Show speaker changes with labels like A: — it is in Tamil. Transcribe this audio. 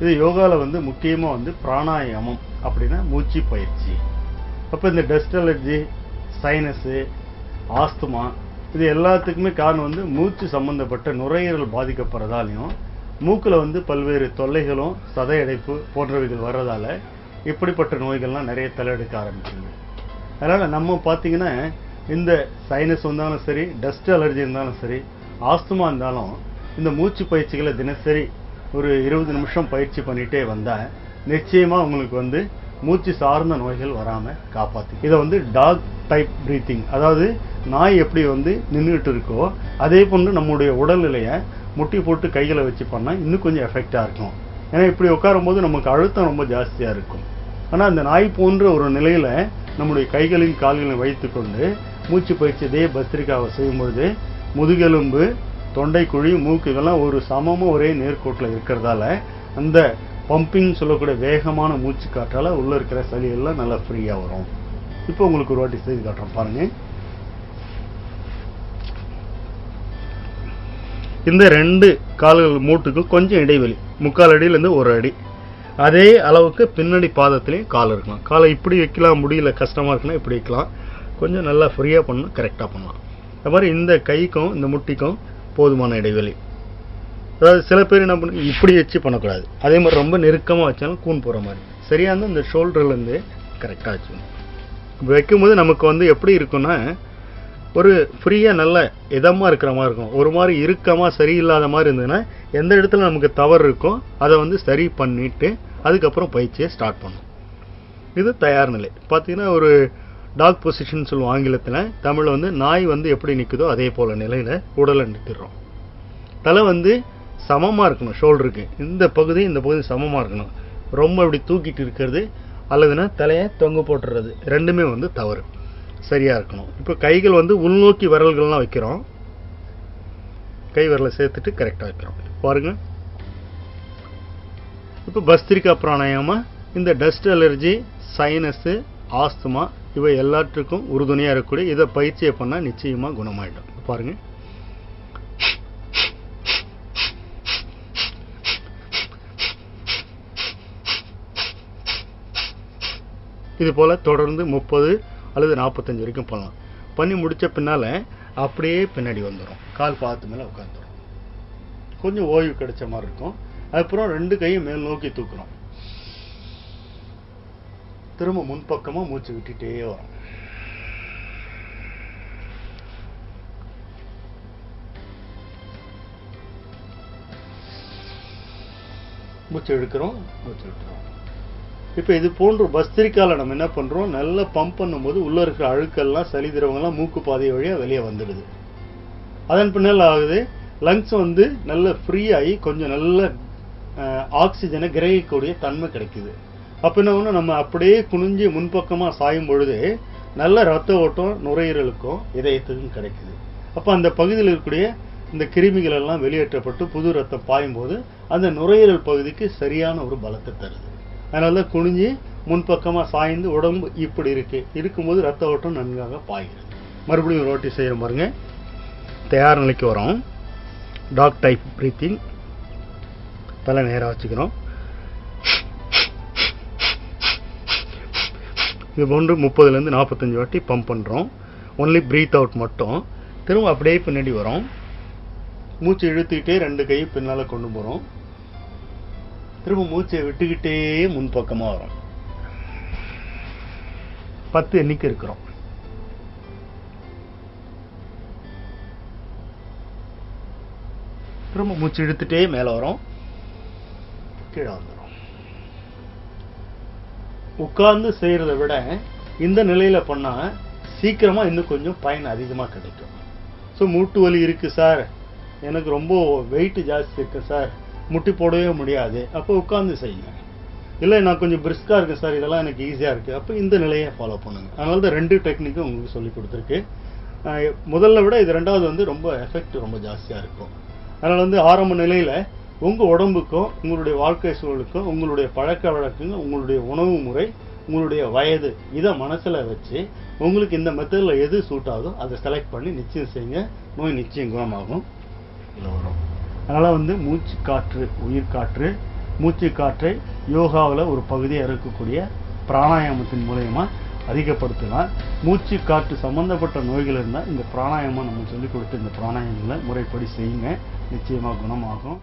A: இது யோகாவில் வந்து முக்கியமாக வந்து பிராணாயாமம் அப்படின்னா மூச்சு பயிற்சி. அப்போ இந்த டஸ்ட் அலர்ஜி, சைனஸு, ஆஸ்துமா இது எல்லாத்துக்குமே காரணம் வந்து மூச்சு சம்பந்தப்பட்ட நுரையீரல் பாதிக்கப்படுறதாலையும் மூக்கில் வந்து பல்வேறு தொல்லைகளும் சதையடைப்பு போன்றவைகள் வர்றதால இப்படிப்பட்ட நோய்கள்லாம் நிறைய தலையெடுக்க ஆரம்பிக்குது. அதனால் நம்ம பார்த்தீங்கன்னா இந்த சைனஸ் வந்தாலும் சரி, டஸ்ட் அலர்ஜி இருந்தாலும் சரி, ஆஸ்துமா இருந்தாலும் இந்த மூச்சு பயிற்சிகளை தினசரி ஒரு 20 நிமிஷம் பயிற்சி பண்ணிகிட்டே வந்தால் நிச்சயமாக உங்களுக்கு வந்து மூச்சு சார்ந்த நோய்கள் வராமல் காப்பாற்று. இதை வந்து டாக் டைப் பிரீத்திங், அதாவது நாய் எப்படி வந்து நின்றுட்டு இருக்கோ அதே போன்று நம்முடைய உடல்நிலையை முட்டி போட்டு கைகளை வச்சு பண்ணால் இன்னும் கொஞ்சம் எஃபெக்டாக இருக்கும். ஏன்னா இப்படி உட்காரும் போது நமக்கு அழுத்தம் ரொம்ப ஜாஸ்தியாக இருக்கும். ஆனால் அந்த நாய் போன்ற ஒரு நிலையில் நம்முடைய கைகளின் கால்களை வைத்துக்கொண்டு மூச்சு பயிற்சி இதே பஸ்திரிக்காவை செய்யும்பொழுது முதுகெலும்பு, தொண்டைக்குழி, மூக்குகள்லாம் ஒரு சமமாக ஒரே நேர்கோட்டில் இருக்கிறதால அந்த பம்பிங் சொல்லக்கூடிய வேகமான மூச்சு காற்றால் உள்ளே இருக்கிற சளியெல்லாம் நல்லா ஃப்ரீயாக வரும். இப்போ உங்களுக்கு ஒரு வாட்டி செய்து காட்டுறோம் பாருங்க. இந்த 2 கால்கள் மூட்டுக்கும் கொஞ்சம் இடைவெளி, 3/4 அடியிலேருந்து 1 அடி, அதே அளவுக்கு பின்னாடி பாதத்துலேயும் கால் இருக்கலாம். காலை இப்படி வைக்கலாம், முடியல கஷ்டமாக இருக்குன்னா இப்படி வைக்கலாம். கொஞ்சம் நல்லா ஃப்ரீயாக பண்ணணும், கரெக்டாக பண்ணலாம். அது மாதிரி இந்த கைக்கும் இந்த முட்டிக்கும் போதுமான இடைவெளி. அதாவது சில பேர் என்ன பண்ண இப்படி வச்சு பண்ணக்கூடாது, அதே மாதிரி ரொம்ப நெருக்கமாக வச்சாலும் கூன் போகிற மாதிரி. சரியாக இருந்தால் இந்த ஷோல்டர்லேருந்து கரெக்டாக வச்சுக்கணும். இப்போ வைக்கும்போது நமக்கு வந்து எப்படி இருக்குன்னா ஒரு ஃப்ரீயாக நல்ல இதமாக இருக்கிற மாதிரி இருக்கும். ஒரு மாதிரி இறுக்கமாக சரியில்லாத மாதிரி இருந்ததுன்னா எந்த இடத்துல நமக்கு தவறு இருக்கோ அதை வந்து சரி பண்ணிவிட்டு அதுக்கப்புறம் பயிற்சியை ஸ்டார்ட் பண்ணணும். இது தயார் நிலை. பார்த்தீங்கன்னா ஒரு டாக் பொசிஷன் சொல்லுவோம் ஆங்கிலத்தில், தமிழில் வந்து நாய் வந்து எப்படி நிற்குதோ அதே போல் நிலையில் உடலை நிறுத்திடுறோம். தலை வந்து சமமாக இருக்கணும், ஷோல்டருக்கு இந்த பகுதி சமமாக இருக்கணும். ரொம்ப இப்படி தூக்கிட்டு இருக்கிறது அல்லதுன்னா தலையை தொங்க போட்டுறது ரெண்டுமே வந்து தவறு. சரியாக இருக்கணும். இப்போ கைகள் வந்து உள்நோக்கி விரல்கள்லாம் வைக்கிறோம், கை விரலை சேர்த்துட்டு கரெக்டாக வைக்கிறோம் பாருங்க. இப்போ பஸ்திரிகா பிராணாயாமம் இந்த டஸ்ட் அலர்ஜி, சைனஸு, ஆஸ்துமா இவை எல்லாத்துக்கும் உறுதுணையாக இருக்கக்கூடிய இதை பயிற்சியை பண்ணால் நிச்சயமாக குணமாயிடும். பாருங்க. இது போல் தொடர்ந்து 30 அல்லது 45 வரைக்கும் பண்ணலாம். பண்ணி முடித்த பின்னால் அப்படியே பின்னாடி வந்துடும், கால் பாதத்து மேலே உட்காந்துடும். கொஞ்சம் ஓய்வு கிடைச்ச மாதிரி இருக்கும். அதுக்கப்புறம் 2 கையும் மேல் நோக்கி தூக்குறோம். திரும்ப முன்பக்கமாக மூச்சு விட்டுட்டே வரும். மூச்சு எடுக்கிறோம், மூச்சு விட்டுறோம். இப்போ இது போன்ற பஸ்திரிக்கால நம்ம என்ன பண்ணுறோம், நல்லா பம்ப் பண்ணும்போது உள்ளே இருக்கிற அழுக்கெல்லாம் சளி திரவங்கள்லாம் மூக்கு பாதை வழியாக வெளியே வந்துடுது. அதன் பின்னால் ஆகுது லங்ஸ் வந்து நல்ல ஃப்ரீயாகி கொஞ்சம் நல்ல ஆக்சிஜனை கிரகிக்கக்கூடிய தன்மை கிடைக்குது. அப்போ என்ன ஒன்று நம்ம அப்படியே குனிஞ்சு முன்பக்கமாக சாயும் பொழுது நல்ல ரத்த ஓட்டம் நுரையீரலுக்கும் இதயத்துக்கும் கிடைக்குது. அப்போ அந்த பகுதியில் இருக்கக்கூடிய இந்த கிருமிகள் எல்லாம் வெளியேற்றப்பட்டு புது ரத்தம் பாயும்போது அந்த நுரையீரல் பகுதிக்கு சரியான ஒரு பலத்தை தருது. அதனால தான் குனிஞ்சு முன்பக்கமாக சாய்ந்து உடம்பு இப்படி இருக்கும்போது ரத்த ஓட்டம் நன்றாக பாய்கிறது. மறுபடியும் ஒரு வாட்டி செய்கிற பாருங்க. தயார் நிலைக்கு வரோம். Dog type breathing. தலை நேராக வச்சுக்கிறோம். இது போன்று 30லேருந்து 45 வாட்டி பம்ப் பண்ணுறோம். ஒன்லி ப்ரீத் அவுட் மட்டும். திரும்ப அப்படியே பின்னாடி வரோம். மூச்சு இழுத்துக்கிட்டே 2 கை பின்னால் கொண்டு போகிறோம். திரும்ப மூச்சை விட்டுக்கிட்டே முன்பக்கமாக வரும். 10 எண்ணிக்கை இருக்கிறோம். திரும்ப மூச்சு இழுத்துட்டே மேலே வரோம், கீழே வந்துடும். உட்கார்ந்து செய்கிறத விட இந்த நிலையில் பண்ணால் சீக்கிரமாக இன்னும் கொஞ்சம் பயன் அதிகமாக கிடைக்கும். ஸோ மூட்டு வலி இருக்குது சார், எனக்கு ரொம்ப வெயிட் ஜாஸ்தி இருக்குது சார், முட்டி போடவே முடியாது, அப்போ உட்காந்து செய்யுங்க. இல்லை நான் கொஞ்சம் பிரிஸ்காக இருக்கேன் சார், இதெல்லாம் எனக்கு ஈஸியாக இருக்குது, அப்போ இந்த நிலையை ஃபாலோ பண்ணுங்கள். அதனால தான் 2 டெக்னிக்கும் உங்களுக்கு சொல்லி கொடுத்துருக்கு. முதல்ல விட இது 2வது வந்து ரொம்ப எஃபெக்ட் ரொம்ப ஜாஸ்தியாக இருக்கும். அதனால் வந்து ஆரம்ப நிலையில் உங்கள் உடம்புக்கும் உங்களுடைய வாழ்க்கை சூழலுக்கும் உங்களுடைய பழக்க வழக்கங்கள், உங்களுடைய உணவு முறை, உங்களுடைய வயது இதை மனசில் வச்சு உங்களுக்கு இந்த மெத்தடில் எது சூட் ஆகுதோ அதை செலக்ட் பண்ணி நிச்சயம் செய்யுங்க. நோய் நிச்சயம் குணமாகும். இதில் வரும். அதனால் வந்து மூச்சு காற்று, உயிர் காற்று, மூச்சு காற்றை யோகாவில் ஒரு பகுதியாக இருக்கக்கூடிய பிராணாயாமத்தின் மூலயமா அதிகப்படுத்தலாம். மூச்சு காற்று சம்பந்தப்பட்ட நோய்கள் இருந்தால் இந்த பிராணாயாமம் நம்ம சொல்லிக் கொடுத்து இந்த பிராணாயாமங்களை முறைப்படி செய்யுங்க, நிச்சயமாக குணமாகும்.